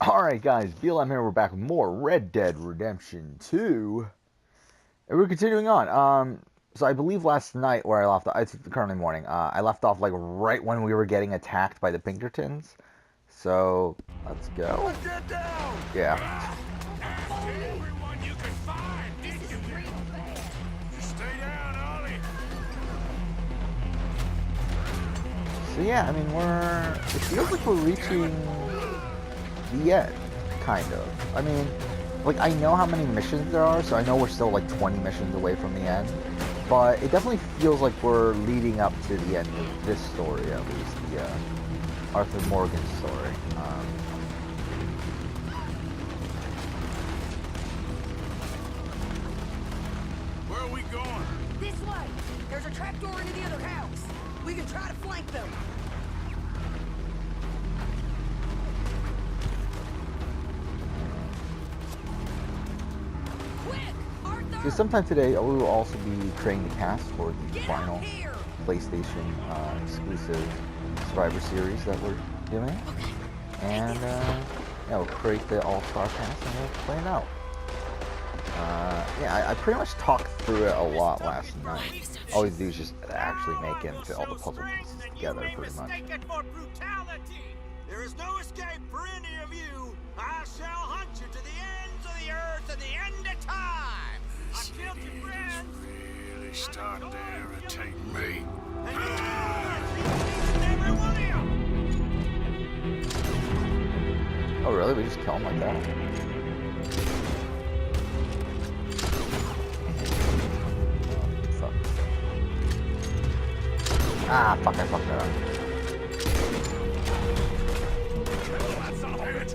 Alright guys, BLM here, we're back with more Red Dead Redemption 2. And we're continuing on. So I believe last night where I left off, it's currently morning, I left off like right when we were getting attacked by the Pinkertons. So, let's go. Get down! Yeah. Everyone you can find! This is real bad. You stay down, Ollie! So yeah, I mean it feels like we're reaching the end, kind of. I mean, like I know how many missions there are, so I know we're still like 20 missions away from the end. But it definitely feels like we're leading up to the end of this story, at least, the Arthur Morgan story. Where are we going? This way! There's a trapdoor into the other house. We can try to flank them. Quick! Arthur! So sometime today, we will also be creating the cast for the Get final out here! PlayStation exclusive Survivor series that we're doing. And yeah, we'll create the all-star cast and we'll play it out. Yeah, I pretty much talked through it a lot last night. All we do is just actually make it into all the puzzle pieces together, pretty much. There is no escape for any of you. I shall hunt you to the ends of the earth and the end of time. I killed your friends. Really starting to irritate me. And every one of you. Oh really? We just kill him like that? Fuck. Ah, fuck, I fucked that up. That's not it.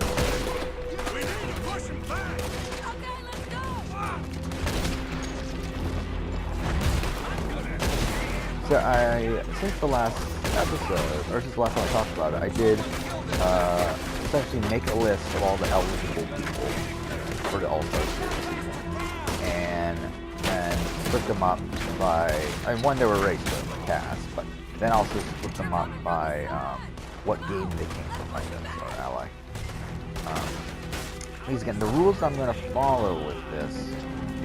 We need to push him back. Okay, let's go! So since the last episode, or since the last time I talked about it, I did essentially make a list of all the eligible people for the All-Star Series season, and then split them up by, I mean, one, they were rated in the cast, but then also split them up by what game they came from, I guess, or ally. Because again, the rules I'm going to follow with this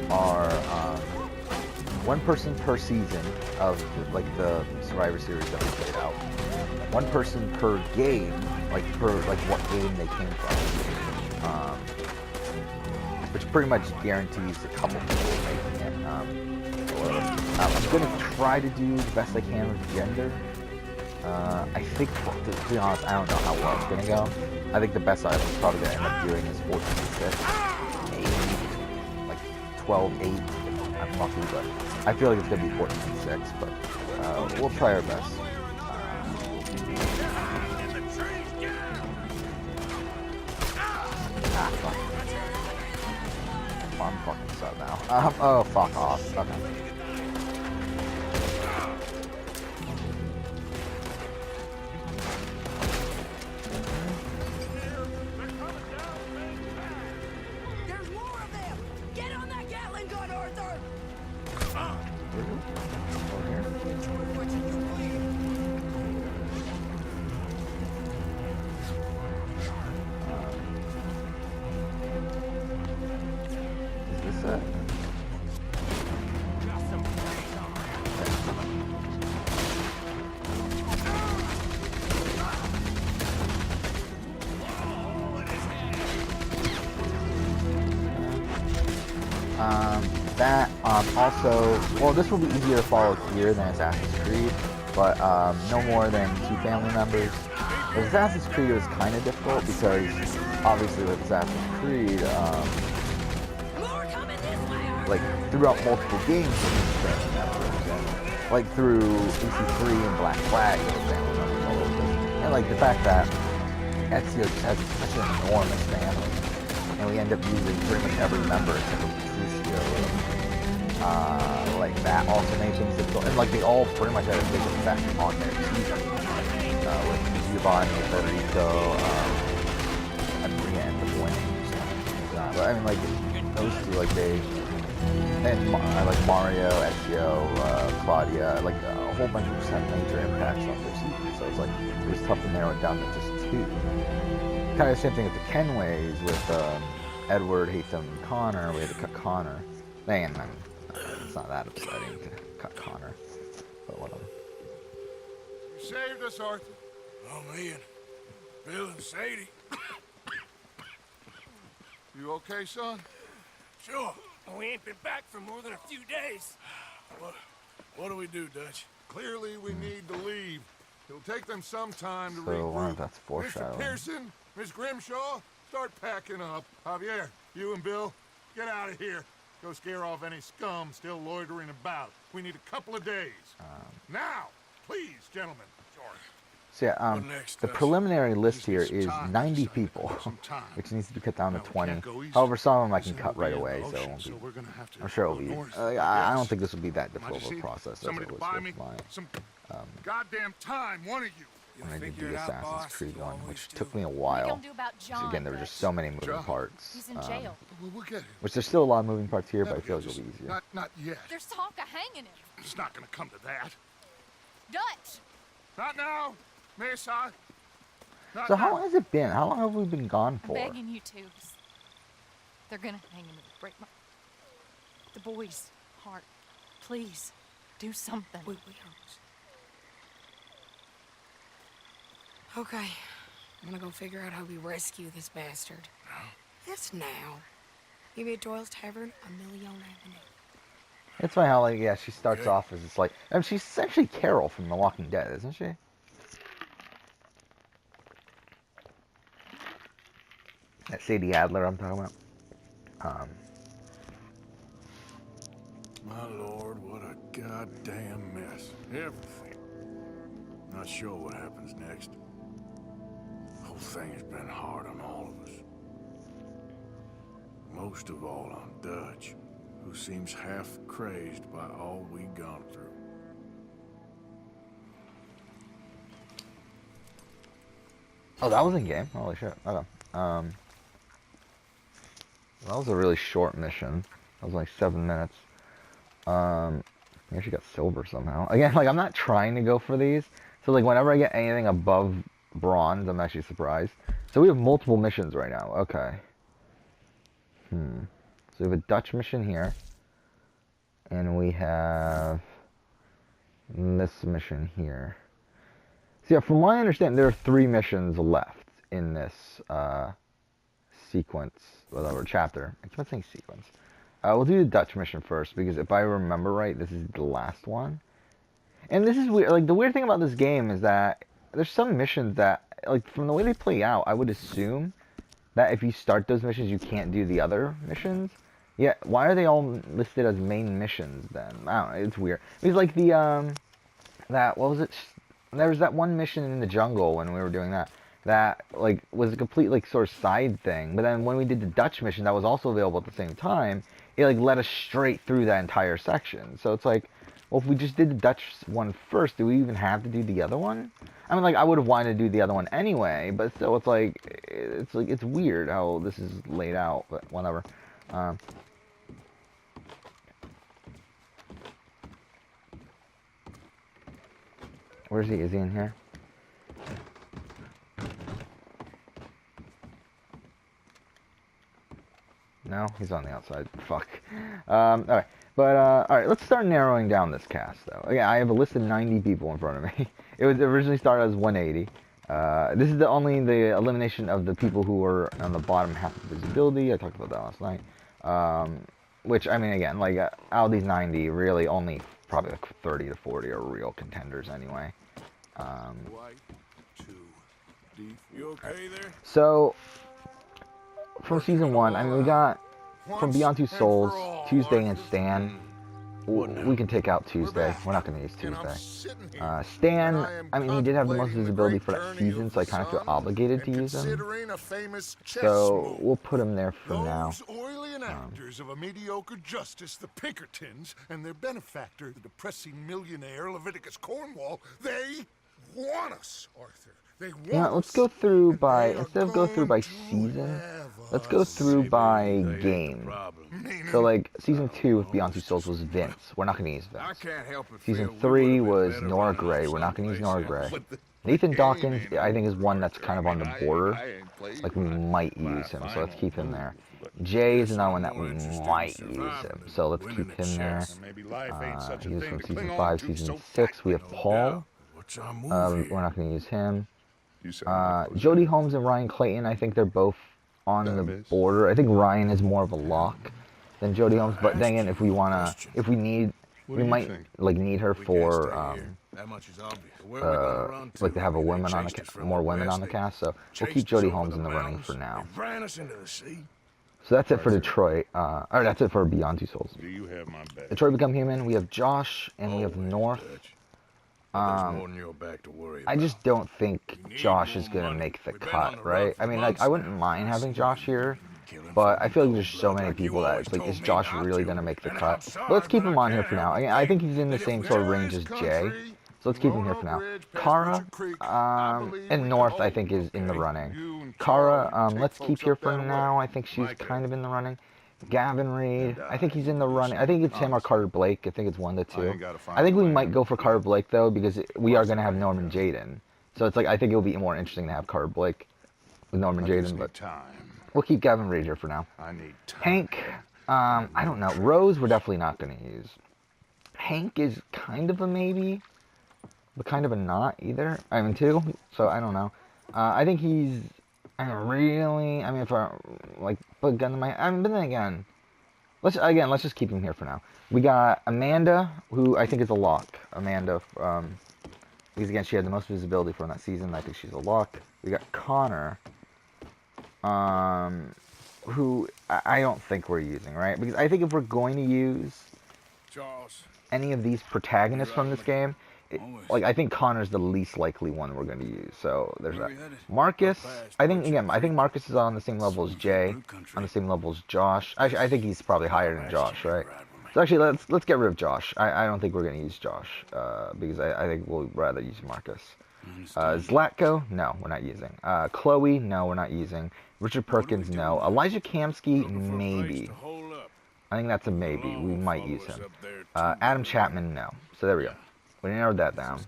are one person per season of the Survivor Series that we played out. One person per game, like what game they came from, which pretty much guarantees a couple people making it. I'm gonna try to do the best I can with gender. I think, to be honest, I don't know how well it's gonna go. I think the best I'm probably gonna end up doing is 14-6, maybe like 12-8. I'm lucky, but I feel like it's gonna be 14-6. But we'll try our best. Ah, fuck. I'm fucking so now. Oh, fuck off. Okay. There's more of them! Get on that Gatling gun, Arthur! Over here. Is this it? Also, well, this will be easier to follow here than Assassin's Creed, but no more than 2 family members. With Assassin's Creed, it was kind of difficult because, obviously, with Assassin's Creed, More coming this way, Arthur! like, throughout multiple games, it was family members, and, like, through EC3 and Black Flag, it was family members all over this. And, like, the fact that Ezio just has such an enormous family, and we end up using pretty much every member except for Patricio. Like that also made things difficult, and like they all pretty much had a big effect on their team. With Giovanni, Federico, and Maria ended up winning. But I mean, like those two, like and I like Mario, Ezio, Claudia, like a whole bunch of just had major impacts on their season. So it's like it was tough to narrow it down to just 2. kind of the same thing with the Kenways with Edward, Hatham, Connor. We had to cut Connor. Man, it's not that upsetting to cut Connor, but whatever. You saved us, Arthur. Oh, me and Bill and Sadie. You okay, son? Sure. We ain't been back for more than a few days. What do we do, Dutch? Clearly, we need to leave. It'll take them some time to So I wonder if regroup. that's Mr. foreshadowing. Pearson, Miss Grimshaw, start packing up. Javier, you and Bill, get out of here. Go scare off any scum still loitering about. We need a couple of days. Now, please, gentlemen. So yeah, What next, the Dutch? preliminary list Just need here some is time, 90 just like people, some time. which needs to be cut down to Now, we 20. can't go east. However, some of them I Soon can cut we'll right be in the away, so it ocean, won't be. so we're gonna have to I'm sure it'll go be. north, I don't yes. think this will be that difficult of a Majesty, process as somebody it to was buy with me my some goddamn time, one of you. when I did figure the it out, Assassin's boss. Creed You one, always which do. took me a What are you while. gonna do about Because John? again, there were just Dutch? so many moving John. parts. He's in jail. We'll get him. Which there's still a lot of moving parts here, but I Yeah, feel like just it'll be easier. Not yet. There's talk of hanging him. It's not gonna come to that. Dutch! Not now, Miss. Not So how now. long has it been? How long have we been gone for? Begging you to. They're gonna hang him and break the boy's heart. Please, do something. We Okay. I'm gonna go figure out how we rescue this bastard. Yes, now. Maybe at Doyle's Tavern, a Million Avenue. It's funny how, like, yeah, she starts off as it's like, I mean, she's essentially Carol from The Walking Dead, isn't she? That Sadie Adler I'm talking about. My lord, what a goddamn mess. Everything. Not sure what happens next. The whole thing has been hard on all of us. Most of all on Dutch, who seems half crazed by all we've gone through. Oh, that was in game. Holy shit. Okay. That was a really short mission. That was like 7 minutes. I actually got silver somehow. Again, like, I'm not trying to go for these. So, like, whenever I get anything above bronze, I'm actually surprised. So we have multiple missions right now. Okay. So we have a Dutch mission here. And we have this mission here. So yeah, from what I understand, there are 3 missions left in this sequence, whatever, chapter. I keep saying sequence. We'll do the Dutch mission first, because if I remember right, this is the last one. And this is weird. Like, the weird thing about this game is that there's some missions that, like, from the way they play out, I would assume that if you start those missions, you can't do the other missions. Yeah, why are they all listed as main missions then? I don't know, it's weird. It was like the, what was it? There was that one mission in the jungle when we were doing that. That, like, was a complete, like, sort of side thing. But then when we did the Dutch mission that was also available at the same time, it, like, led us straight through that entire section. So it's like, well, if we just did the Dutch one first, do we even have to do the other one? I mean, like, I would have wanted to do the other one anyway, but still, it's like, it's weird how this is laid out, but whatever. Where's he? Is he in here? No, he's on the outside. Fuck. Alright. But, alright, let's start narrowing down this cast, though. Yeah, I have a list of 90 people in front of me. It was originally started as 180. This is only the elimination of the people who were on the bottom half of visibility. I talked about that last night. Which, I mean, again, like, out of these 90, really only probably like 30 to 40 are real contenders anyway. White, 2, D4. You okay there? So, from season 1, I mean, we got from Beyond Two Souls, Tuesday and Stan. We can take out Tuesday. We're not going to use Tuesday. Stan, I mean, he did have the most visibility for that season, so I kind of feel obligated to use him. So, we'll put him there for now. Those oily enactors of a mediocre justice, the Pinkertons, and their benefactor, the depressing millionaire Leviticus Cornwall, they want us, Arthur. They want Yeah, let's us. go through And by, they are instead of go through by going to season, have let's go us. through by They ain't the game. problem. So, like, season 2 with Beyond Two Souls was Vince. We're not going to use I Vince. can't help but Season feel we 3 would've been was better Nora running Gray. off We're not going to use someplace Nora else. Gray. Nathan Dawkins, I think, is one that's kind of on the border. Like, we might use him, so let's keep him there. Jay is another one that we might use him, so let's keep him there. He was from Season 5, Season 6. We have Paul. We're not going to use him. Jody Holmes and Ryan Clayton, I think they're both on the border. I think Ryan is more of a lock than Jody Holmes, but then again, if we might like need her for like to have a woman on more women on the cast. So we'll keep Jody Holmes in the running for now. So that's it for Detroit. Or that's it for Beyond Two Souls. Detroit Become Human. We have Josh and we have North. I just don't think Josh is gonna make the cut, right? I mean, like, I wouldn't mind having Josh here, but I feel like there's so many people that it's like, is Josh really gonna make the cut? But let's keep him on here for now. I think he's in the same sort of range as Jay, so let's keep him here for now. Kara and North, I think, is in the running. Kara, let's keep here for now. I think she's kind of in the running. Gavin Reed, I think he's in the running. I think it's him or Carter Blake. I think it's 1 to 2. I think we might go for Carter Blake, though, because we are going to have Norman Jayden. So it's like, I think it'll be more interesting to have Carter Blake with Norman Jayden, but we'll keep Gavin Reed here for now. Hank, I don't know. Rose, we're definitely not going to use. Hank is kind of a maybe, but kind of a not either. I mean, too, so I don't know. I think he's... if I, like, put a gun to my... but then again, let's just keep him here for now. We got Amanda, who I think is a lock. Amanda, because again, she had the most visibility from that season. I think she's a lock. We got Connor, who I don't think we're using, right? Because I think if we're going to use any of these protagonists from this game, I think Connor's the least likely one we're going to use. So there's that. Marcus, I think Marcus is on the same level as Jay, on the same level as Josh. I think he's probably higher than Josh, right? So actually, let's get rid of Josh. I don't think we're going to use Josh because I think we'll rather use Marcus. Zlatko, no, we're not using. Chloe, no, we're not using. Richard Perkins, no. Elijah Kamsky, maybe. I think that's a maybe. We might use him. Adam Chapman, no. So there we go. We narrowed that down.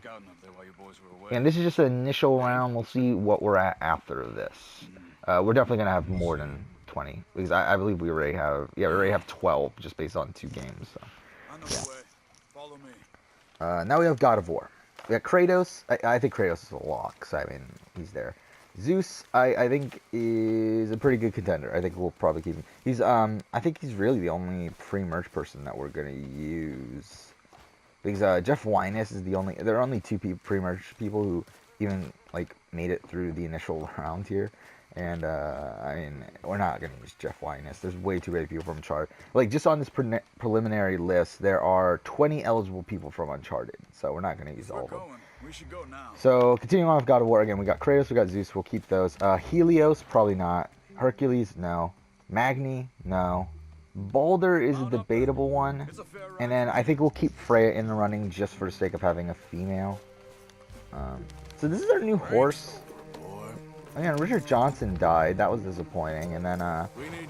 And this is just an initial round. We'll see what we're at after this. We're definitely going to have more than 20. Because I believe we already have... Yeah, we already have 12 just based on 2 games. So, yeah. Now we have God of War. We got Kratos. I think Kratos is a lock. So, I mean, he's there. Zeus, I think, is a pretty good contender. I think we'll probably keep him. He's, I think he's really the only pre-merge person that we're going to use. Because Jeff Wyness is the only... There are only 2 pre-merge people who even, like, made it through the initial round here. And, I mean, we're not going to use Jeff Wyness. There's way too many people from Uncharted. Like, just on this preliminary list, there are 20 eligible people from Uncharted. So we're not going to use all of them. We should go now. So, continuing on with God of War, again, we got Kratos, we got Zeus, we'll keep those. Helios, probably not. Hercules, no. Magni, no. Baldur is a debatable one. And then I think we'll keep Freya in the running just for the sake of having a female. So this is our new horse. Again, Richard Johnson died. That was disappointing. And then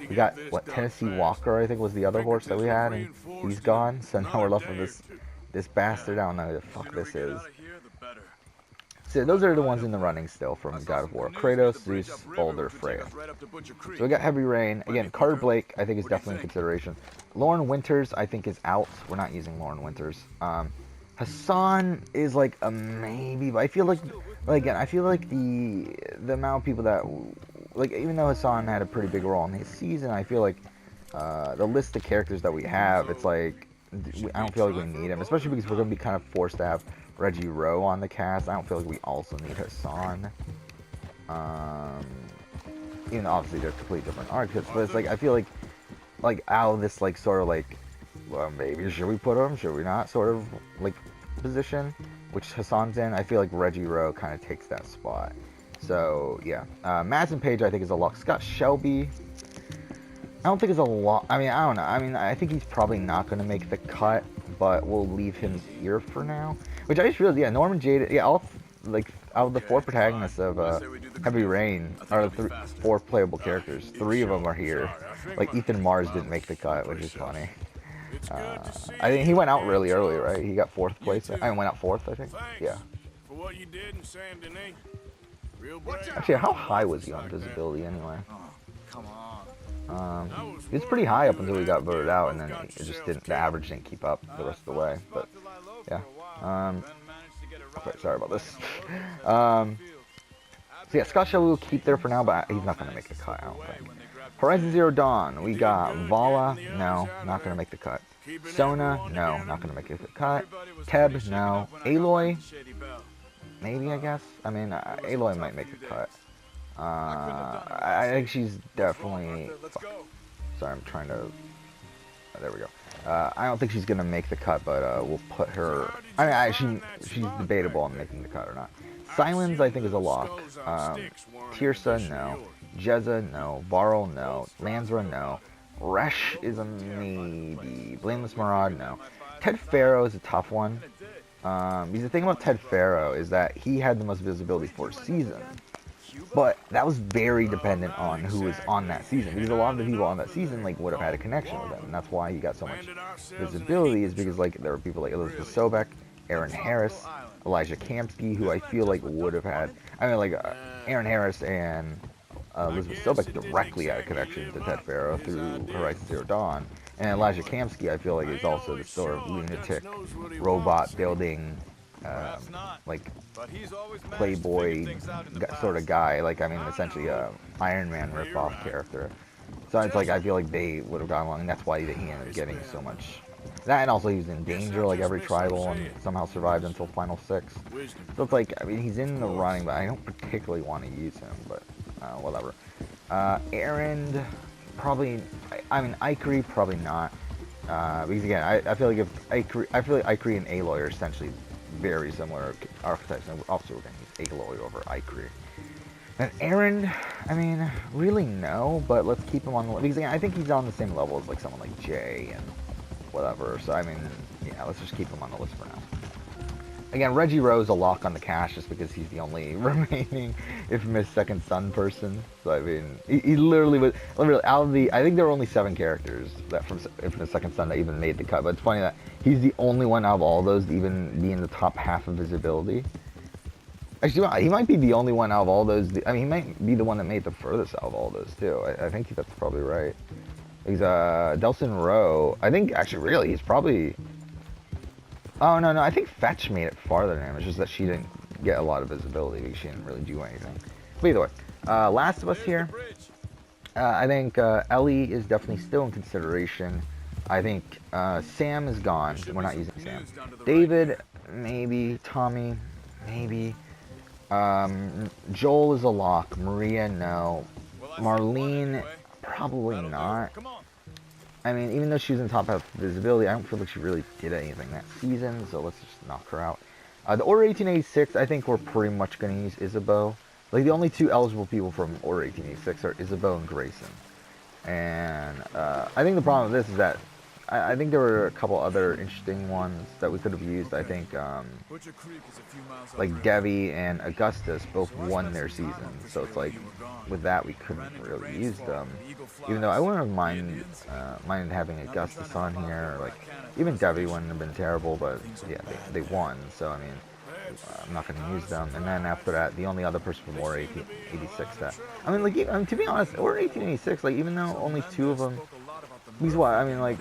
we got, what, Tennessee Walker, I think was the other horse that we had. And he's gone. So now we're left with this bastard. I don't know who the fuck this is. So those are the ones in the running still from God of War. Kratos, Zeus, Baldur, Freya. So we got Heavy Rain. Again, Carter Blake, I think, is definitely in consideration. Lauren Winters, I think, is out. We're not using Lauren Winters. Hassan is like a maybe, but I feel like again, I feel like the amount of people that, like, even though Hassan had a pretty big role in his season, I feel like the list of characters that we have, it's like, I don't feel like we need him, especially because we're going to be kind of forced to have Reggie Rowe on the cast. I don't feel like we also need Hassan. Even though obviously they're completely different archetypes, but it's like, I feel like out of this, like, sort of like, well, maybe should we put him, should we not, sort of like position, which Hassan's in, I feel like Reggie Rowe kind of takes that spot. So yeah, Madsen Page I think is a lock. Scott Shelby, I don't think it's a lot. I mean, I don't know. I mean, I think he's probably not going to make the cut, but we'll leave him here for now. Which I just realized, yeah, Norman Jade, yeah, all, like, out of the 4 protagonists of Heavy Rain, are the 4 playable characters. 3 of them are here. Like, Ethan Mars didn't make the cut, which is funny. I think he went out really early, right? He got 4th place. I mean, went out 4th, I think. Yeah. what you did in Saint Denis. Real brave. Actually, how high was he on visibility anyway? Come on. He was pretty high up until he got voted out, and then it just didn't. The average didn't keep up the rest of the way. But yeah. Sorry about this. So yeah, Scott Shelley will keep there for now, but he's not gonna make the cut. I don't think. Horizon Zero Dawn. We got Vala. No, not gonna make the cut. Sona. No, not gonna make the cut. Teb. No. Aloy. Maybe, I guess. I mean, Aloy might make the cut. I think she's definitely... Sorry, I'm trying to... there we go. I don't think she's gonna make the cut, but we'll put her... I mean, she's debatable on making the cut or not. Silence, I think, is a lock. Tirsa, no. Jezza, no. Varl, no. Lansra, no. Resh is a maybe. Blameless Marad, no. Ted Faro is a tough one. Because the thing about Ted Faro is that he had the most visibility for a season. But that was very dependent on who was on that season. Because a lot of the people on that season like would have had a connection with him. And that's why he got so much visibility, is because like there were people like Elizabeth Sobek, Aaron Harris, Elijah Kamsky, who I feel like would have had... I mean, like, Aaron Harris and Elizabeth Sobek directly had a connection to Ted Faro through Horizon Zero Dawn. And Elijah Kamsky, I feel like, is also the sort of lunatic, robot-building, like, playboy sort of guy. Like, I mean, essentially a Iron Man ripoff character. So it's like, I feel like they would have gone along, and that's why he ended up getting so much... That, and also he was in danger like every tribal and somehow survived until Final 6. So it's like, I mean, he's in the running, but I don't particularly want to use him, but whatever. Erend, probably, I mean, Ikri, probably not. Because again, I feel like if Ikri and Aloy are essentially very similar archetypes, and obviously we're going to use Aloy over Ikri. And Erend, I mean, really no, but let's keep him on the... Because again, I think he's on the same level as like someone like Jay and whatever, so I mean, yeah, let's just keep him on the list for now. Again, Reggie Rose a lock on the cache just because he's the only remaining infamous Second Son person. So I mean, he literally was, out of the, I think there were only 7 characters that from Infamous Second Son that even made the cut, but it's funny that he's the only one out of all those to even be in the top half of visibility. Actually, he might be the only one out of all those, I mean, he might be the one that made the furthest out of all those too. I think that's probably right. He's Delson Rowe. I think actually really he's probably... Oh no, I think Fetch made it farther than him. It's just that she didn't get a lot of visibility because she didn't really do anything. But either way, Last of Us here. I think Ellie is definitely still in consideration. I think Sam is gone. We're not using Sam. David, maybe. Tommy, maybe. Joel is a lock. Maria, no. Marlene, probably not. I mean, even though she was in top half visibility, I don't feel like she really did anything that season, so let's just knock her out. The Order 1886, I think we're pretty much going to use Isabeau. Like, the only 2 eligible people from Order 1886 are Isabeau and Grayson. And I think the problem with this is that I think there were a couple other interesting ones that we could have used. I think like Devi and Augustus both won their season, so it's like with that we couldn't really use them. Even though I wouldn't have minded having Augustus on here. Like even Devi wouldn't have been terrible, but yeah, they won. So I mean, I'm not going to use them. And then after that, the only other person from Order 1886 that I mean, like to be honest, Order 1886, like even though only 2 of them. Because what? I mean, like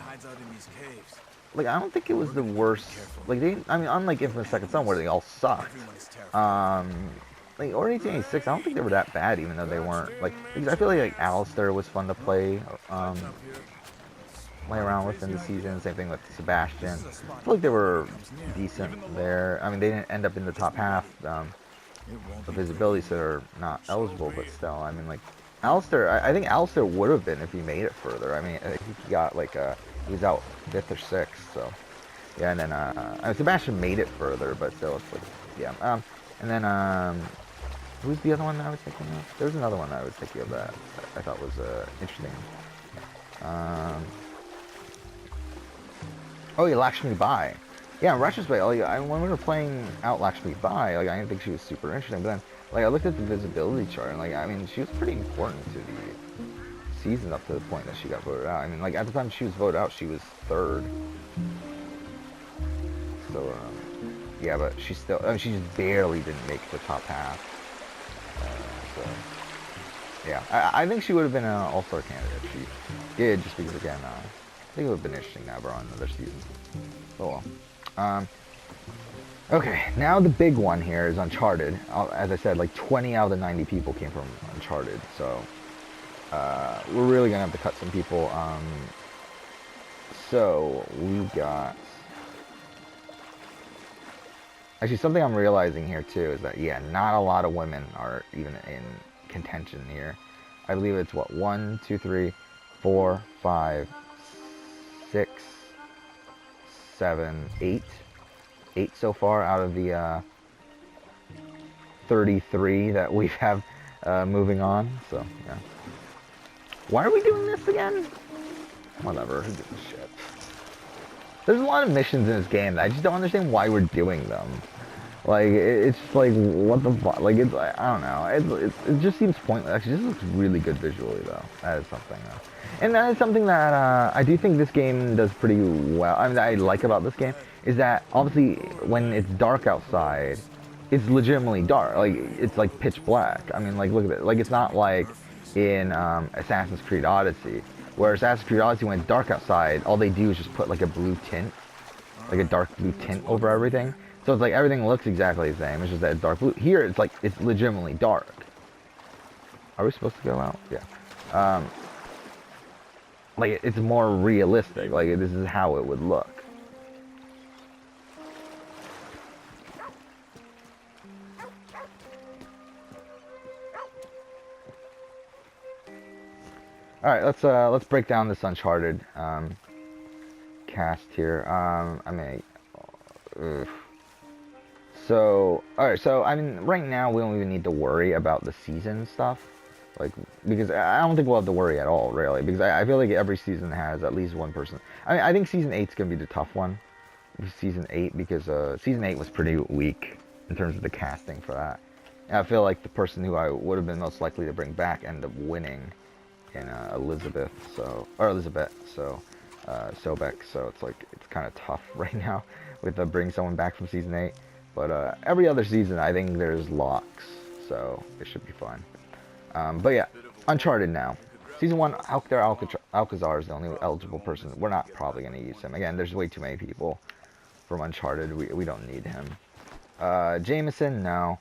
I don't think it was the worst. Like I mean, unlike Infamous Second Son where they all sucked. Like Order 1886, I don't think they were that bad, even though they weren't like. Because I feel like Alistair was fun to play around with in the season. Same thing with Sebastian. I feel like they were decent there. I mean, they didn't end up in the top half of visibility, so they're not eligible. But still, I mean, like. Alistair, I think Alistair would have been if he made it further. I mean, I think he got like he was out 5th or 6th, so yeah. And then Sebastian made it further, but still, it's like yeah. And then who's the other one that I was thinking of? There was another one that I was thinking of that I thought was interesting. Oh yeah, Lakshmi Bai. Yeah, in retrospect, like, when we were playing out Lakshmi Bai, like I didn't think she was super interesting, but then. Like, I looked at the visibility chart, and, like, I mean, she was pretty important to the season up to the point that she got voted out. I mean, like, at the time she was voted out, she was 3rd. So, Yeah, but she still, I mean, she just barely didn't make the top half. So, yeah, I think she would have been an all-star candidate if she did, just because, again, I think it would have been interesting to have her on another season. Oh well. Okay, now the big one here is Uncharted. As I said, like 20 out of the 90 people came from Uncharted, so we're really gonna have to cut some people. So we got, actually, something I'm realizing here too is that, yeah, not a lot of women are even in contention here. I believe it's what, 1, 2, 3, 4, 5, 6, 7, 8. 8 so far out of the 33 that we have moving on. So, yeah. Why are we doing this again? Whatever, who gives a shit? There's a lot of missions in this game that I just don't understand why we're doing them. Like, it's just like, what the fuck? Like, it's, I don't know. It just seems pointless. Actually, this looks really good visually, though. That is something, though. And that is something that I do think this game does pretty well. I mean, that I like about this game is that, obviously, when it's dark outside, it's legitimately dark. Like, it's like pitch black. I mean, like, look at it. Like, it's not like in Assassin's Creed Odyssey, where Assassin's Creed Odyssey, when it's dark outside, all they do is just put, like, a blue tint, like a dark blue tint over everything. So it's like everything looks exactly the same. It's just that it's dark blue. Here, it's like, it's legitimately dark. Are we supposed to go out? Yeah. Like, it's more realistic. Like, this is how it would look. All right, let's break down this Uncharted cast here. I mean, so, all right. So, I mean, right now we don't even need to worry about the season stuff, like, because I don't think we'll have to worry at all, really, because I feel like every season has at least one person. I mean, I think season 8's gonna be the tough one, season 8, because season 8 was pretty weak in terms of the casting for that. And I feel like the person who I would have been most likely to bring back ended up winning in Elizabeth, so Sobek, so it's like, it's kind of tough right now with bringing someone back from season 8, but every other season I think there's locks, so it should be fine. But yeah, Uncharted now. Season 1, Alcazar is the only eligible person. We're not probably going to use him. Again, there's way too many people from Uncharted. We don't need him. Jameson, no.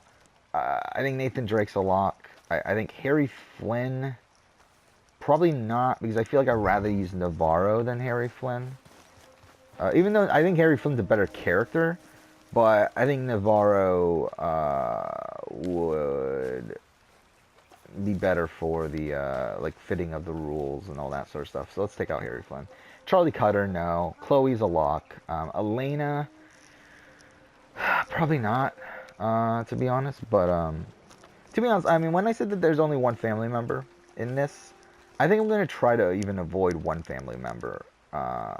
I think Nathan Drake's a lock. I think Harry Flynn, probably not, because I feel like I'd rather use Navarro than Harry Flynn. Even though I think Harry Flynn's a better character, but I think Navarro would be better for the like fitting of the rules and all that sort of stuff. So let's take out Harry Flynn. Charlie Cutter, no. Chloe's a lock. Elena, probably not, to be honest. But to be honest, I mean, when I said that there's only one family member in this, I think I'm going to try to even avoid one family member.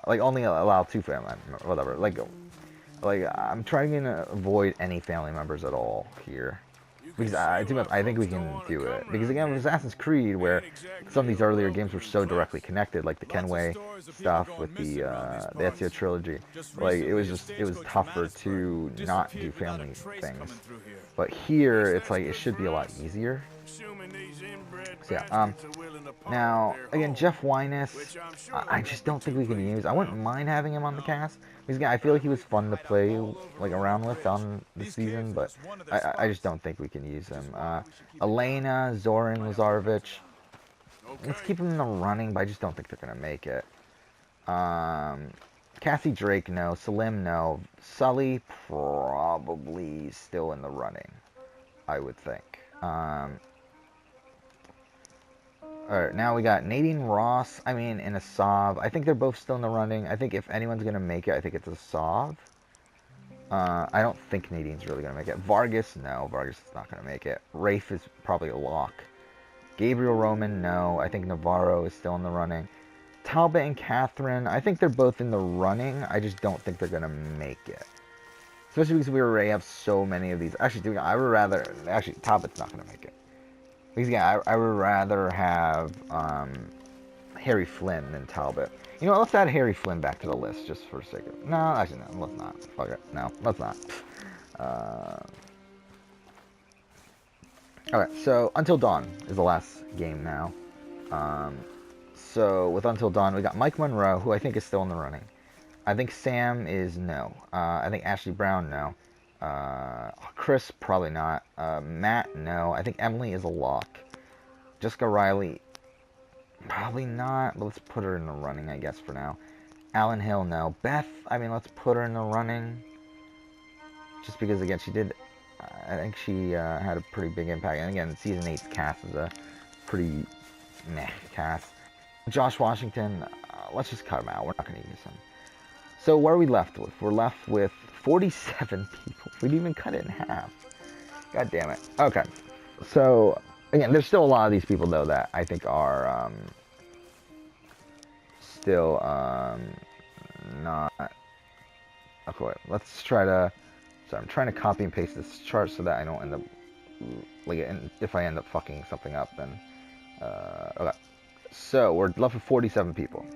Like, only allow 2 family members, whatever. Like I'm trying to avoid any family members at all here. Because I think we can do it. Because again, with Assassin's Creed, where some of these earlier games were so directly connected, like the Kenway stuff with the Ezio trilogy, like it was tougher to not do family things. But here, it's like, it should be a lot easier. So yeah, now, again, Jeff Wyness, I just don't think we can use. I wouldn't mind having him on the cast, because again, I feel like he was fun to play, like, around with on the season, but I just don't think we can use him. Elena, Zoran Lazarevich, let's keep him in the running, but I just don't think they're going to make it. Cassie Drake, no. Salim, no. Sully, probably still in the running, I would think. Alright, now we got Nadine Ross, I mean, and Asav. I think they're both still in the running. I think if anyone's going to make it, I think it's Asav. I don't think Nadine's really going to make it. Vargas, no. Vargas is not going to make it. Rafe is probably a lock. Gabriel Roman, no. I think Navarro is still in the running. Talbot and Catherine, I think they're both in the running. I just don't think they're going to make it. Especially because we already have so many of these. Actually, I would rather... Actually, Talbot's not going to make it. Because, yeah, I would rather have Harry Flynn than Talbot. You know what, let's add Harry Flynn back to the list, just for a second. No, actually, no, let's not. Fuck it. No, let's not. Okay, so Until Dawn is the last game now. So with Until Dawn, we got Mike Monroe, who I think is still in the running. I think Sam is no. I think Ashley Brown, no. Chris, probably not. Matt, no. I think Emily is a lock. Jessica Riley, probably not, but let's put her in the running, I guess, for now. Alan Hill, no. Beth, I mean, let's put her in the running. Just because, again, she did... I think she had a pretty big impact. And again, Season 8's cast is a pretty meh cast. Josh Washington, let's just cut him out. We're not going to use him. So what are we left with? We're left with 47 people. We didn't even cut it in half. God damn it. Okay. So, again, there's still a lot of these people, though, that I think are still not... Okay, let's try to... So I'm trying to copy and paste this chart so that I don't end up... Like, if I end up fucking something up, then... Okay. So, we're left with 47 people.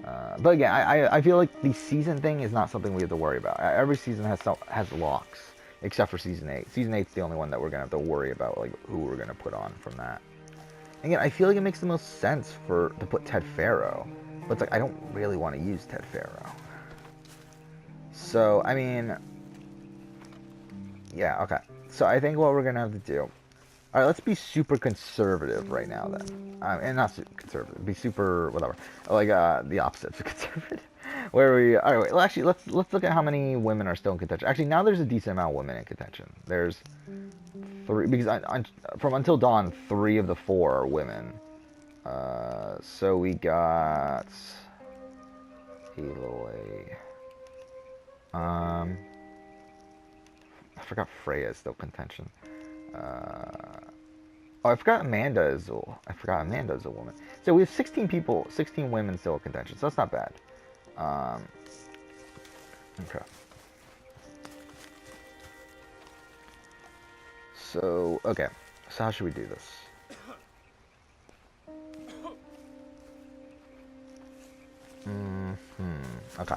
But again, I feel like the season thing is not something we have to worry about. Every season has locks, except for Season 8. Season 8's the only one that we're going to have to worry about, like, who we're going to put on from that. Again, I feel like it makes the most sense to put Ted Faro. But it's like, I don't really want to use Ted Faro. So, I mean... Yeah, okay. So I think what we're going to have to do... Alright, let's be super conservative right now, then. And not super conservative. Be super... whatever. Like, the opposite of conservative. Where we... Alright, well, actually, let's look at how many women are still in contention. Actually, now there's a decent amount of women in contention. There's 3... Because from Until Dawn, 3 of the 4 are women. So we got... Aloy... I forgot Freya is still contention. Oh, I forgot Amanda is a woman. So we have 16 people, 16 women still in contention. So that's not bad. Okay. So, okay. So how should we do this? Okay.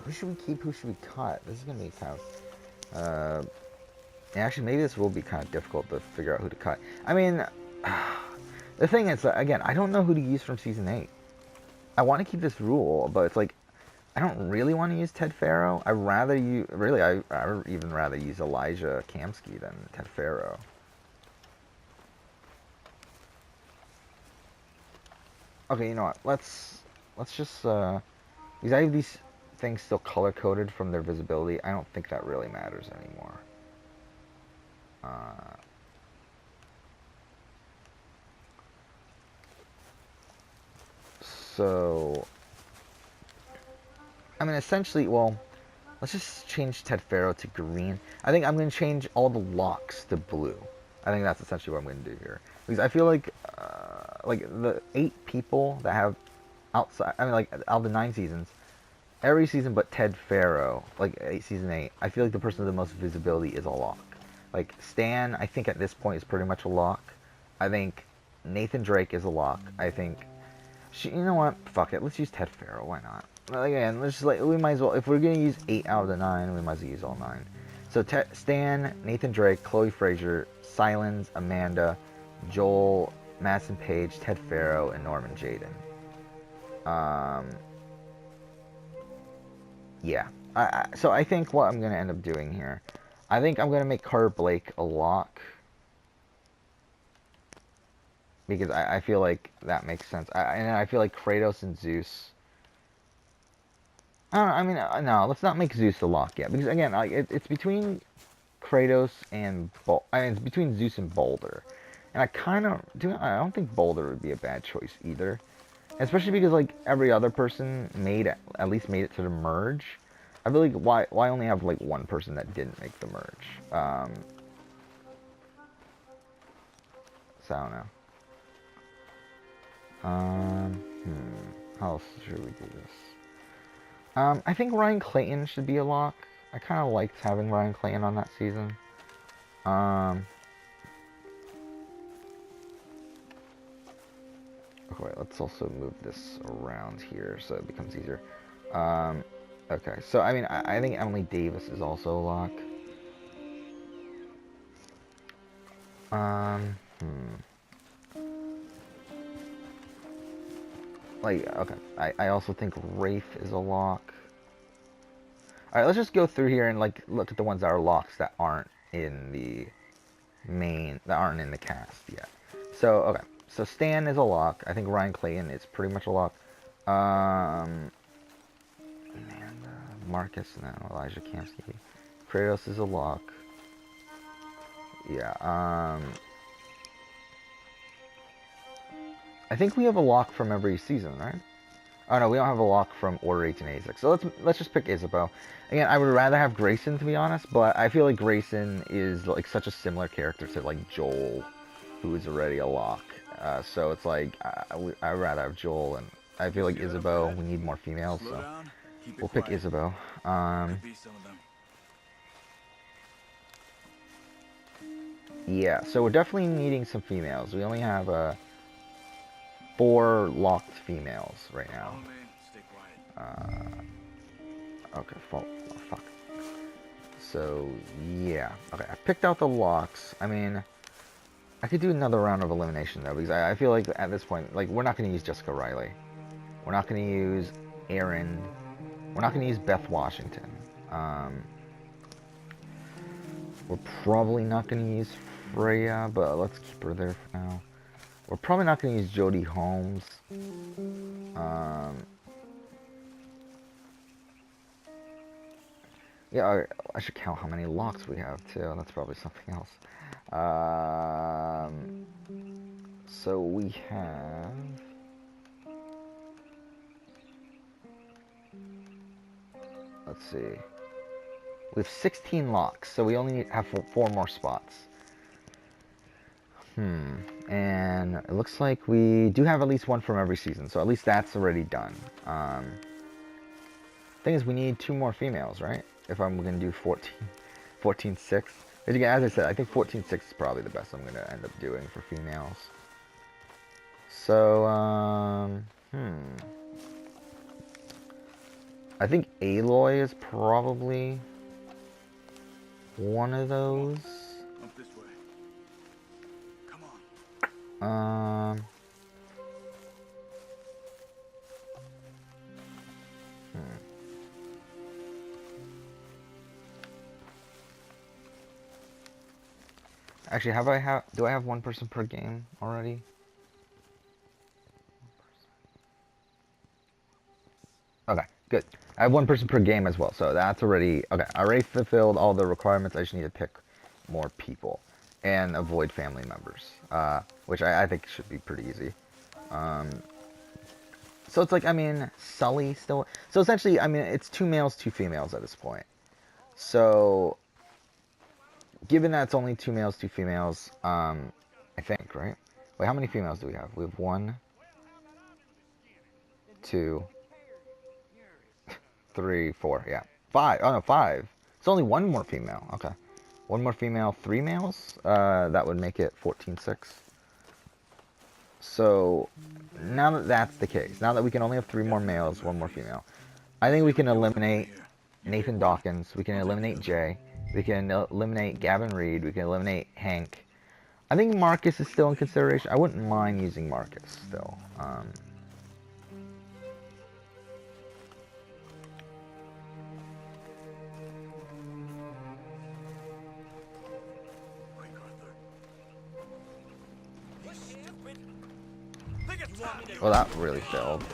Who should we keep? Who should we cut? This is gonna be kind of... actually, maybe this will be kind of difficult to figure out who to cut. I mean, the thing is, again, I don't know who to use from Season 8. I want to keep this rule, but it's like, I don't really want to use Ted Faro. I'd rather use... Really, I would even rather use Elijah Kamsky than Ted Faro. Okay, you know what? Let's just... because I have these... things still color-coded from their visibility. I don't think that really matters anymore. So, I mean, essentially, well, let's just change Ted Faro to green. I think I'm going to change all the locks to blue. I think that's essentially what I'm going to do here. Because I feel like the 8 people that have outside, I mean, like, out of the 9 seasons, every season but Ted Faro, like Season 8, I feel like the person with the most visibility is a lock. Like, Stan, I think at this point is pretty much a lock. I think Nathan Drake is a lock. I think... you know what? Fuck it. Let's use Ted Faro. Why not? Again, let's just, like, we might as well... If we're going to use 8 out of the 9, we might as well use all 9. So, Stan, Nathan Drake, Chloe Fraser, Silence, Amanda, Joel, Madison Page, Ted Faro, and Norman Jaden. Yeah. So I think what I'm going to end up doing here, I think I'm going to make Carter Blake a lock. Because I feel like that makes sense. And I feel like Kratos and Zeus... I don't know, I mean, no, let's not make Zeus a lock yet. Because, again, like, it's between Kratos and... it's between Zeus and Boulder. And I don't think Boulder would be a bad choice either. Especially because, like, every other person at least made it to the merge. I feel like, why only have, like, one person that didn't make the merge? So, I don't know. How else should we do this? I think Ryan Clayton should be a lock. I kind of liked having Ryan Clayton on that season. Okay, let's also move this around here so it becomes easier. Okay, so I mean, I think Emily Davis is also a lock. Like, okay, I also think Rafe is a lock. Alright, let's just go through here and, like, look at the ones that are locks that aren't in the that aren't in the cast yet. So, okay, so Stan is a lock. I think Ryan Clayton is pretty much a lock. Amanda, Marcus, no, Elijah Kamsky. Kratos is a lock. Yeah, I think we have a lock from every season, right? Oh no, we don't have a lock from Order 1886. So let's just pick Isabeau. Again, I would rather have Grayson, to be honest, but I feel like Grayson is like such a similar character to like Joel, who is already a lock. So it's like I'd rather have Joel, and I feel like Isabeau. We need more females, so we'll pick Isabeau. Yeah, so we're definitely needing some females. We only have 4 locked females right now. Okay, oh, fuck. So, yeah. Okay, I picked out the locks. I mean, I could do another round of elimination, though, because I feel like at this point, like, we're not going to use Jessica Riley. We're not going to use Erin. We're not going to use Beth Washington. We're probably not going to use Freya, but let's keep her there for now. We're probably not going to use Jodie Holmes. Yeah, I should count how many locks we have, too. That's probably something else. So we have... Let's see. We have 16 locks, so we only have 4 more spots. And it looks like we do have at least one from every season, so at least that's already done. Thing is, we need 2 more females, right? If I'm going to do 14-6. As I said, I think 14-6 is probably the best I'm going to end up doing for females. So, I think Aloy is probably one of those. Up this way. Come on. Actually, do I have 1 person per game already? Okay, good. I have 1 person per game as well, so that's already... Okay, I already fulfilled all the requirements. I just need to pick more people. And avoid family members. Which I think should be pretty easy. So it's like, I mean, Sully still... So essentially, I mean, it's 2 males, 2 females at this point. So... Given that it's only 2 males, 2 females, I think, right? Wait, how many females do we have? We have 1, 2, 3, 4, yeah. 5, oh no, 5. It's only 1 more female, okay. 1 more female, 3 males? That would make it 14-6. So, now that that's the case, now that we can only have 3 more males, 1 more female, I think we can eliminate Nathan Dawkins, we can eliminate Jay, we can eliminate Gavin Reed, we can eliminate Hank. I think Marcus is still in consideration. I wouldn't mind using Marcus still. Well, that really failed.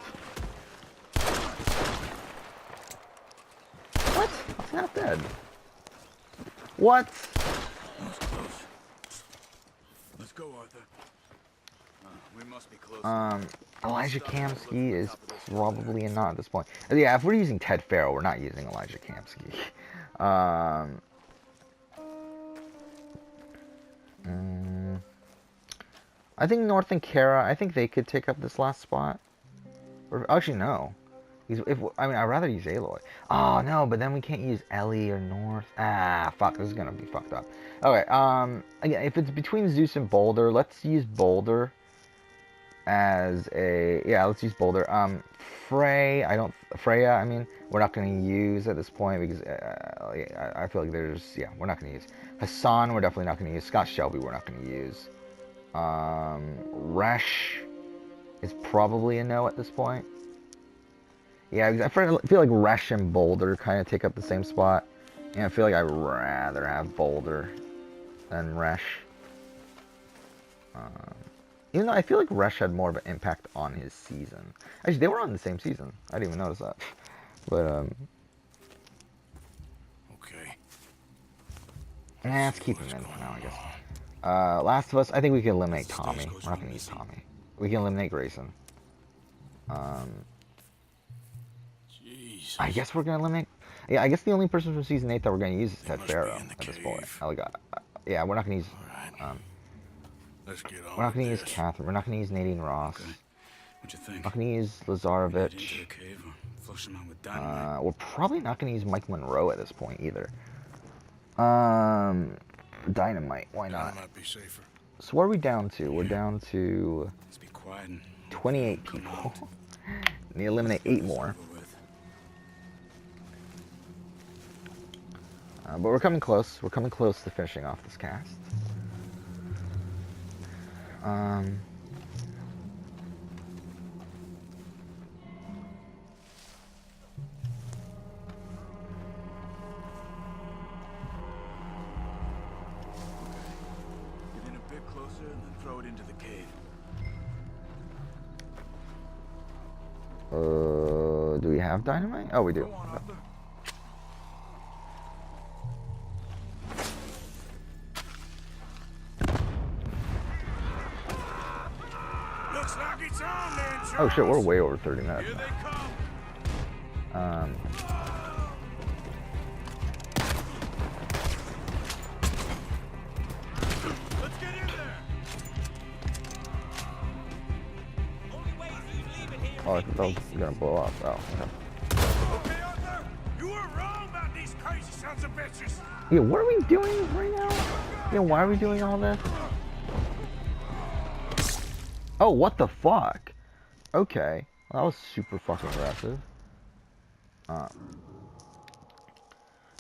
What? It's not dead. What? That was close. Let's go, Arthur. We must be close. Elijah Kamsky is probably a not at this point. Yeah, if we're using Ted Farrell, we're not using Elijah Kamsky. I think North and Kara, I think they could take up this last spot. Or actually, no. I mean, I'd rather use Aloy. Oh, no, but then we can't use Ellie or North. Ah, fuck, this is gonna be fucked up. Okay, again, if it's between Zeus and Boulder, let's use Boulder as a, yeah, let's use Boulder. Freya, I mean, we're not going to use at this point because I feel like there's, yeah, we're not going to use. Hassan, we're definitely not going to use. Scott Shelby, we're not going to use. Resh is probably a no at this point. Yeah, because I feel like Resh and Boulder kind of take up the same spot. And I feel like I'd rather have Boulder than Resh. Even though I feel like Resh had more of an impact on his season. Actually, they were on the same season. I didn't even notice that. But, Okay. let's keep him in for now, I guess. Last of Us, I think we can eliminate Tommy. We're not going to use Tommy. We can eliminate Grayson. Jesus. I guess we're going to eliminate... Yeah, I guess the only person from Season 8 that we're going to use is Ted must be Farrow in the at this point. cave. Yeah, we're not going to use... Alright. Let's get on We're not going to with use this. Catherine. We're not going to use Nadine Ross. Okay. What you think? We're not going to use Get into Lazarevich. the cave or flush him out with dynamite. We're probably not going to use Mike Monroe at this point either. Dynamite. Why not? Might be safer. So what are we down to? We're down to Let's be quiet and 28 come people. out. Need to eliminate 8 more. Over with. But we're coming close. We're coming close to finishing off this cast. Get in a bit closer and then throw it into the cave. Do we have dynamite? Oh, we do. Go on, Arthur. Looks like it's on then, Charles. Oh shit, we're way over 30 minutes. Here they come. Let's get in there. Only way is leaving here. Oh, I thought that was gonna blow up. Oh, okay. Okay, Arthur, you were wrong about these crazy sons of bitches. Yeah, what are we doing right now? Yeah, why are we doing all this? Oh, what the fuck? Okay. Well, that was super fucking aggressive. I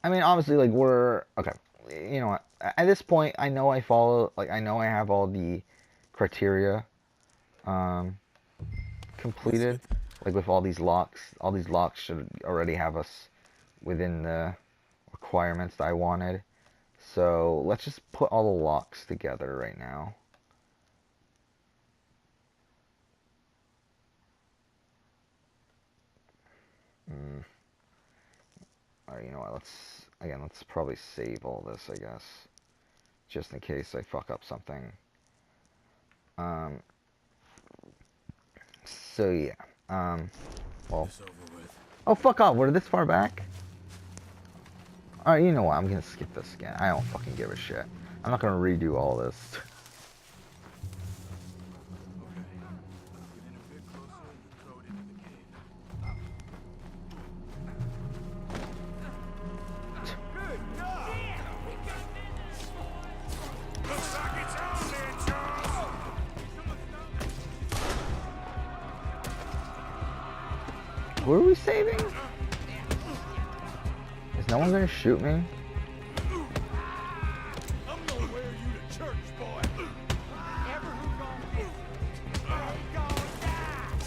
mean, obviously, like, we're... Okay. You know what? At this point, I know I follow... Like, I know I have all the criteria completed. Like, with all these locks. All these locks should already have us within the requirements that I wanted. So, let's just put all the locks together right now. Alright, you know what, let's probably save all this, I guess. Just in case I fuck up something. So yeah, well. It's over with. Oh, fuck off, we're this far back? Alright, you know what, I'm gonna skip this again. I don't fucking give a shit. I'm not gonna redo all this. Get in a bit closer and then throw it into the cave. Looks like it's on then, Charles. Who are we saving? Is no one gonna shoot me? I'm gonna wear you to church, boy. Ever who gonna miss it? They gonna die.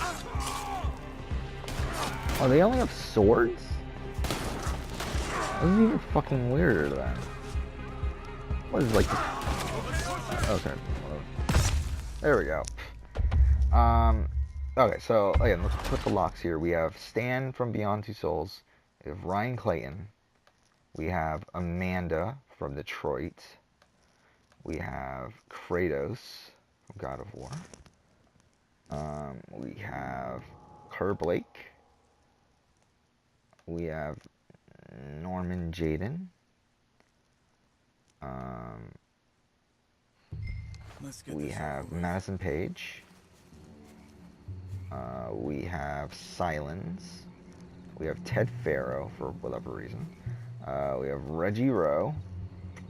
Oh, they only have swords? This is even fucking weirder then. What is like... Okay. There we go. Okay, so again, let's put the locks here. We have Stan from Beyond Two Souls. We have Ryan Clayton. We have Amanda from Detroit. We have Kratos from God of War. We have Kerr Blake. We have Norman Jaden. Let's get We this have over with. Madison Page. We have Silence. We have Ted Farrow for whatever reason. We have Reggie Rowe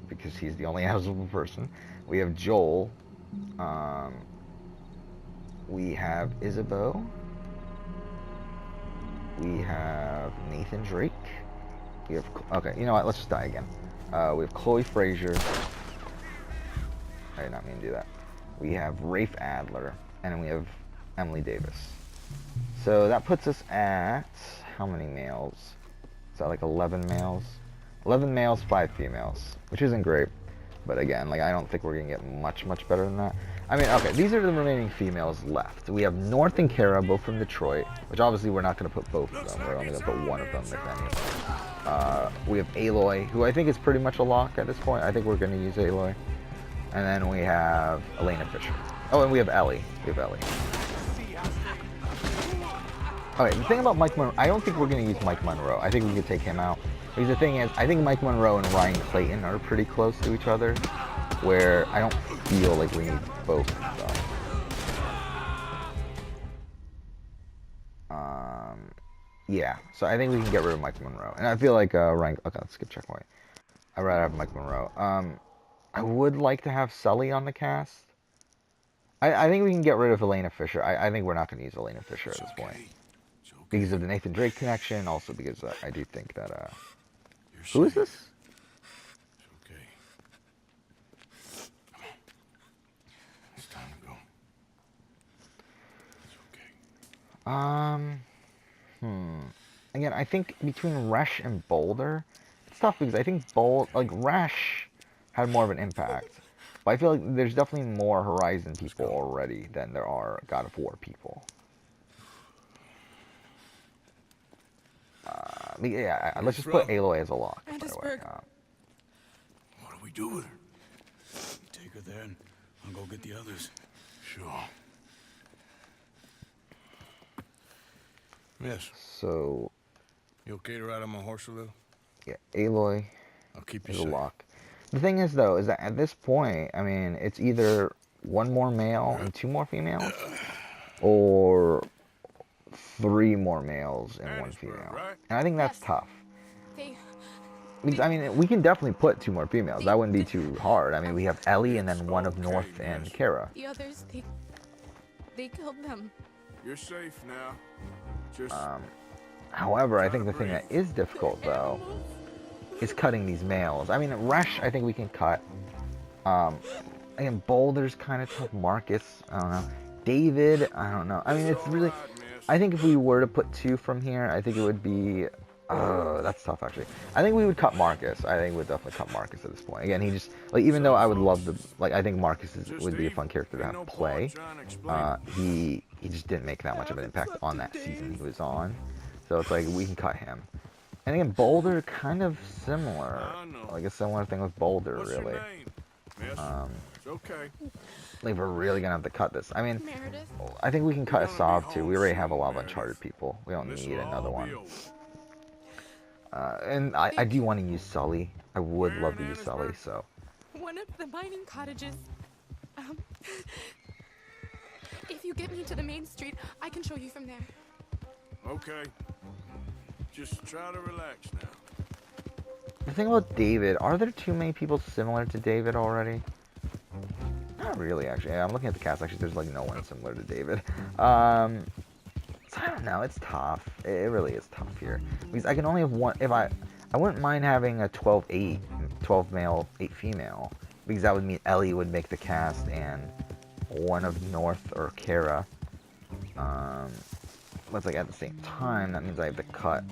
because he's the only eligible person. We have Joel. We have Isabeau. We have Nathan Drake. We have, okay, you know what, let's just die again. We have Chloe Frazier. I did not mean to do that. We have Rafe Adler, and then we have Emily Davis. So that puts us at, how many males? Is that like 11 males? 11 males, 5 females, which isn't great. But again, like, I don't think we're gonna get much better than that. I mean, okay, these are the remaining females left. We have North and Kara, both from Detroit, which obviously we're not gonna put both of them. We're only gonna put one of them, if any. We have Aloy, who I think is pretty much a lock at this point. I think we're gonna use Aloy. And then we have Elena Fisher. Oh, and we have Ellie. Okay, the thing about Mike Monroe, I don't think we're gonna use Mike Monroe. I think we could take him out. Because the thing is, I think Mike Monroe and Ryan Clayton are pretty close to each other, where I don't feel like we need both of them. Yeah, so I think we can get rid of Mike Monroe. And I feel like Ryan, okay, let's skip checkpoint. I'd rather have Mike Monroe. I would like to have Sully on the cast. I think we can get rid of Elena Fisher. I think we're not going to use Elena Fisher at this point. Because of the Nathan Drake connection, also because I do think that, who is this? It's okay. Come on. It's time to go. It's okay. Again, I think between Resh and Boulder, it's tough because I think Resh had more of an impact. But I feel like there's definitely more Horizon people already than there are God of War people. Yeah, let's just put Aloy as a lock, by the way. What do we do with her? Take her there and I'll go get the others. Sure. Yes. So, You okay to ride on my horse a little? yeah, Aloy I'll keep you is a safe. lock. The thing is, though, is that at this point, I mean, it's either one more male and 2 more females, or 3 more males and 1 female. Right? And I think that's Yes. tough. They, Because, I mean, we can definitely put 2 more females. That wouldn't be too hard. I mean, we have Ellie and then one of North and Kara. the others, they killed them. You're safe now. Just However, I think the thing that is difficult, though, is cutting these males. I mean, Resh, I think we can cut. Again, Boulder's kind of tough. Marcus, I don't know. David, I don't know. I mean, it's really... I think if we were to put 2 from here, I think it would be... that's tough, actually. I think we would cut Marcus. I think we would definitely cut Marcus at this point. Again, he just... Like, even though I would love to... Like, I think Marcus would be a fun character to have play. He just didn't make that much of an impact on that season he was on. So it's like, we can cut him. And again, Boulder, kind of similar. Like, a similar thing with Boulder, really. Miss? It's okay. Like, we're really gonna have to cut this. I mean, Meredith, I think we can cut Asav, too. We already have a lot of Uncharted people. We don't need another one. And I do want to use Sully. I would love to use Sully, so... one of the mining cottages. If you get me to the main street, I can show you from there. Okay. Just try to relax now. The thing about David, are there too many people similar to David already? Not really, actually. Yeah, I'm looking at the cast. Actually, there's like no one similar to David. So I don't know. It's tough. It really is tough here because I can only have one. If I wouldn't mind having a 12-8, 12 male, 8 female, because that would mean Ellie would make the cast and one of North or Kara. But like at the same time, that means I have to cut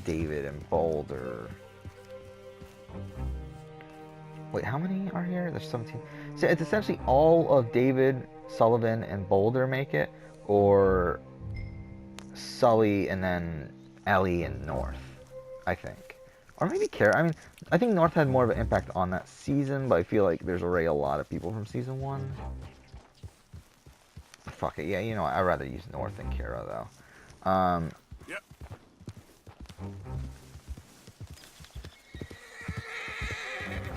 David and Boulder. Wait, how many are here? There's 17. So it's essentially all of David, Sullivan, and Boulder make it, or Sully and then Ellie and North, I think. Or maybe Kara. I mean, I think North had more of an impact on that season, but I feel like there's already a lot of people from season 1. Fuck it, yeah, you know what, I'd rather use North than Kara, though. Yep.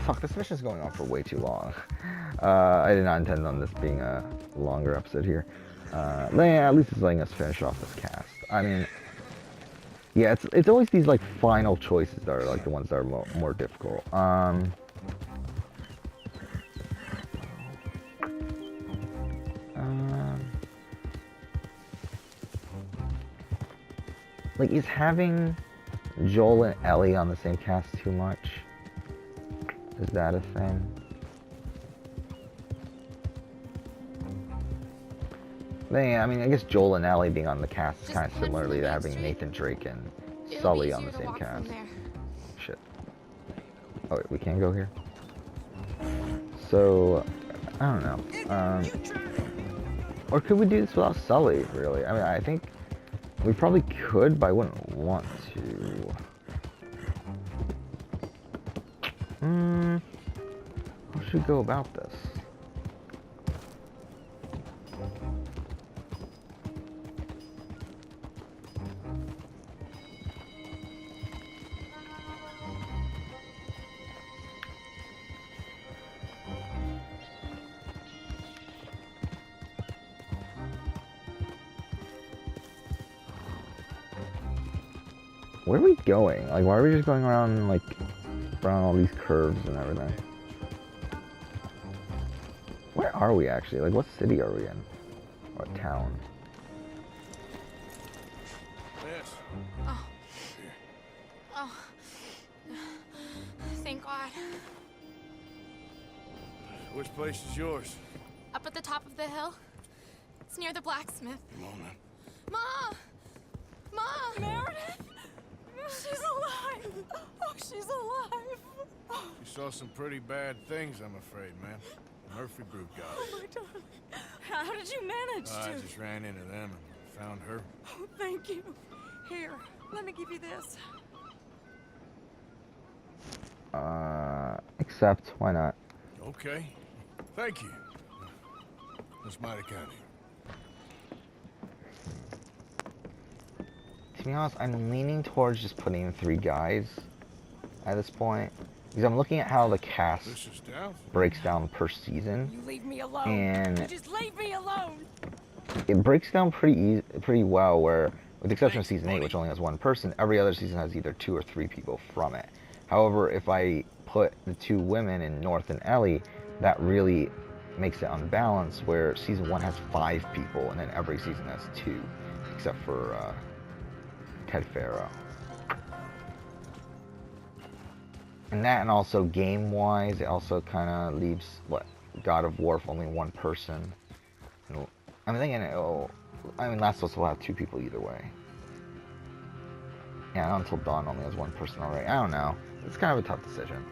Fuck, this mission's going on for way too long. I did not intend on this being a longer episode here. Yeah, at least it's letting us finish off this cast. I mean, yeah, it's always these, like, final choices that are, like, the ones that are more difficult. Like, is having Joel and Ellie on the same cast too much? Is that a thing? I mean, I guess Joel and Ellie being on the cast is Just kind of one from similarly the to main having street. Nathan Drake and It'll Sully be on the easier to same walk from cast. there. Shit. Oh, wait, we can't go here? So, I don't know. Or could we do this without Sully, really? I mean, I think we probably could, but I wouldn't want to. How should we go about this? Where are we going? Like, why are we just going around, like, around all these curves and everything? Where are we, actually? Like, what city are we in? Or town? Yes. Oh. Thank God. Which place is yours? Up at the top of the hill. It's near the blacksmith. Come on, man. Ma! Ma! Meredith! She's alive! Oh, she's alive! You saw some pretty bad things, I'm afraid, man. The Murfree brute got Oh, us. my darling. How did you manage I to? just ran into them and found her. Oh, thank you. Here, let me give you this. Accept. Why not? Okay. Thank you. That's mighty kind of you. To be honest, I'm leaning towards just putting in 3 guys at this point. Because I'm looking at how the cast This is down. breaks down per season. You leave me alone. And You just leave me alone. it breaks down pretty well, where, with the exception of season 8, which only has 1 person, every other season has either 2 or 3 people from it. However, if I put the 2 women in North and Ellie, that really makes it unbalanced, where season 1 has 5 people, and then every season has 2, except for Ted Farrow. And that, and also game-wise, it also kind of leaves, what, God of War with only 1 person. And I'm thinking, Last of Us will have 2 people either way. Yeah, Until Dawn only has 1 person already. I don't know. It's kind of a tough decision.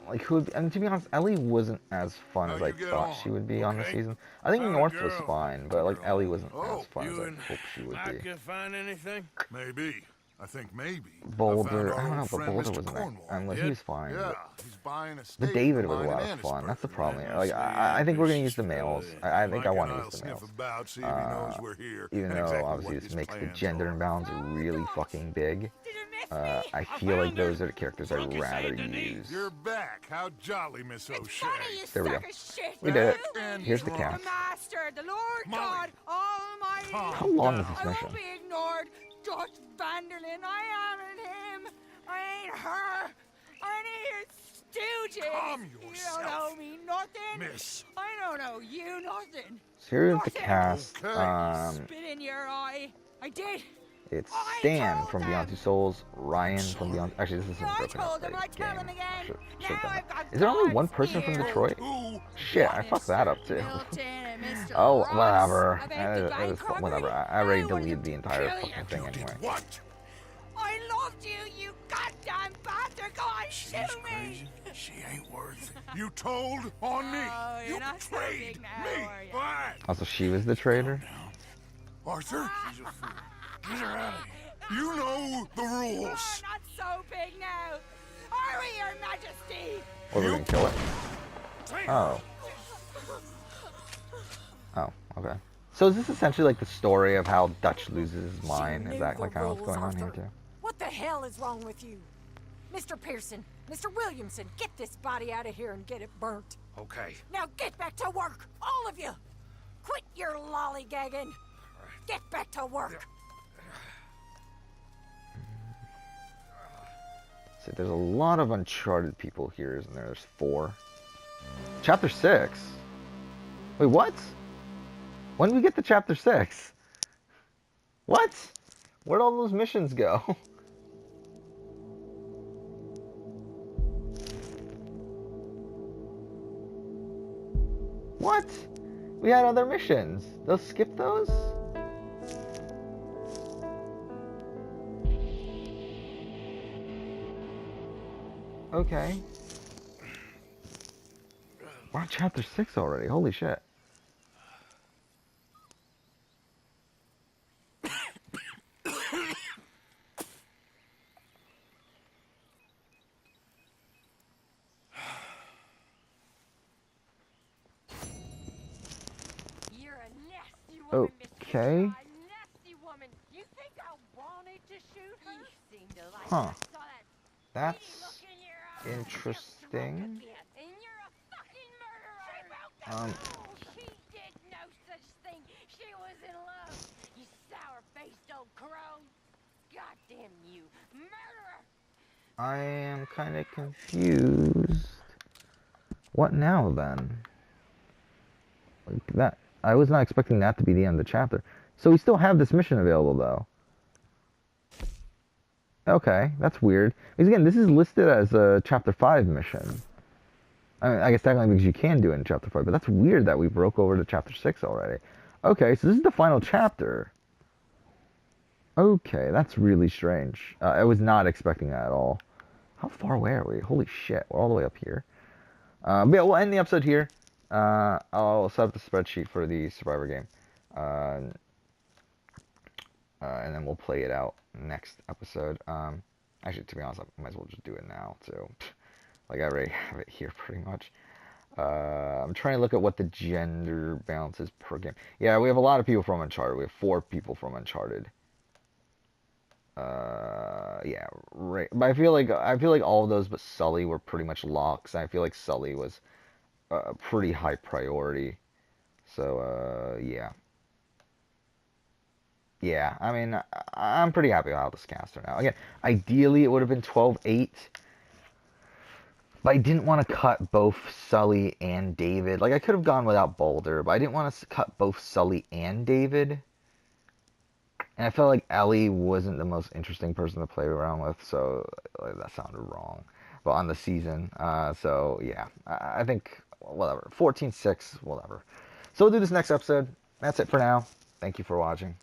Like, who would be, and to be honest, Ellie wasn't as fun as I thought she would be on the season. I think Found a North was girl. fine, but, like, Ellie wasn't Oh, as fun as you I and hoped she would I be. can find anything? Maybe. I think maybe. Boulder, I I don't know, old but friend Boulder Mr. wasn't Cornwall. that. He was fine. Yeah, But he's buying a the stake David of was a mine lot in of fun. That's the Annisburg. problem here. Let Like, me I think we're gonna use ambitious the males. fella I think Mike I and want to I'll use the sniff males. about, see if he knows we're here, Even and though exactly obviously what this his makes the plans gender are. imbalance really fucking big. Did you miss me? I feel like those are the characters I'd rather use. You're back. How jolly, Miss O'Shea. Funny, you There we go. sucker shit. We did it. And Here's the drunk. cast. The Master, the Lord Molly. God Almighty. How long is this I mission? won't be ignored. Dutch Vanderlyn, I am in him. I ain't her. I ain't his stooges. Calm You yourself, don't owe me nothing. Miss. I don't owe you nothing. So here's the Nothing. cast. Okay. Spit in your eye. I did. It's I Stan told from them. Beyond Two Souls, Ryan from Beyond. Actually, this isn't Yeah, I broken up told them. by I tell game. them again. Should've Now done I've that. got Is there only God's 1 person from ear. Detroit? Who? Shit, I fucked that up too. Milton and Mr. Oh, Ross. whatever. I bet the That is bank whatever. robbery. I already I wanted deleted to the entire kill fucking you. thing You did anyway. what? I loved you, you goddamn bastard. Go on, shoot me. She ain't worth it. You told on me. Oh, you're You not so betrayed big now, me. are you? Fine. Also, she was the traitor. Arthur, Ah. get her out of here. You know the You're rules. not so big now. Are we, Your Majesty? Or we're gonna kill it. Oh. Oh, okay. So is this essentially like the story of how Dutch loses his mind? Is that like kind of what's going on here too? What the hell is wrong with you? Mr. Pearson, Mr. Williamson, get this body out of here and get it burnt. Okay. Now get back to work, all of you! Quit your lollygagging! Get back to work! See, there's a lot of Uncharted people here, isn't there? There's 4. Chapter 6? Wait, what? When did we get to Chapter 6? What? Where'd all those missions go? What? We had other missions. They'll skip those? Okay. We're on chapter 6 already. Holy shit. You're a nasty woman, Okay. Miss Kid. A nasty woman. You think I wanted to shoot her? You seem to like Huh. I saw that That's greedy look in your eyes. interesting. You're drunk again, and you're a fucking murderer. She broke the rules. She did no such thing. She was in love. You sour-faced old crow. Goddamn you, murderer! I am kind of confused. What now, then? Like that. I was not expecting that to be the end of the chapter. So we still have this mission available, though. Okay, that's weird. Because again, this is listed as a Chapter 5 mission. I mean, I guess technically because you can do it in Chapter 5, but that's weird that we broke over to Chapter 6 already. Okay, so this is the final chapter. Okay, that's really strange. I was not expecting that at all. How far away are we? Holy shit, we're all the way up here. But yeah, we'll end the episode here. I'll set up the spreadsheet for the Survivor game. And then we'll play it out next episode. Actually, to be honest, I might as well just do it now, too. Like, I already have it here, pretty much. I'm trying to look at what the gender balance is per game. Yeah, we have a lot of people from Uncharted. We have 4 people from Uncharted. Yeah, right. But I feel like all of those but Sully were pretty much locks. I feel like Sully was a pretty high priority. So, yeah. Yeah, I mean, I'm pretty happy with how this cast are now. Again, ideally it would have been 12-8. But I didn't want to cut both Sully and David. Like, I could have gone without Boulder, but I didn't want to cut both Sully and David. And I felt like Ellie wasn't the most interesting person to play around with, so like, that sounded wrong. But on the season, so yeah, I think, whatever, 14-6, whatever. So we'll do this next episode. That's it for now. Thank you for watching.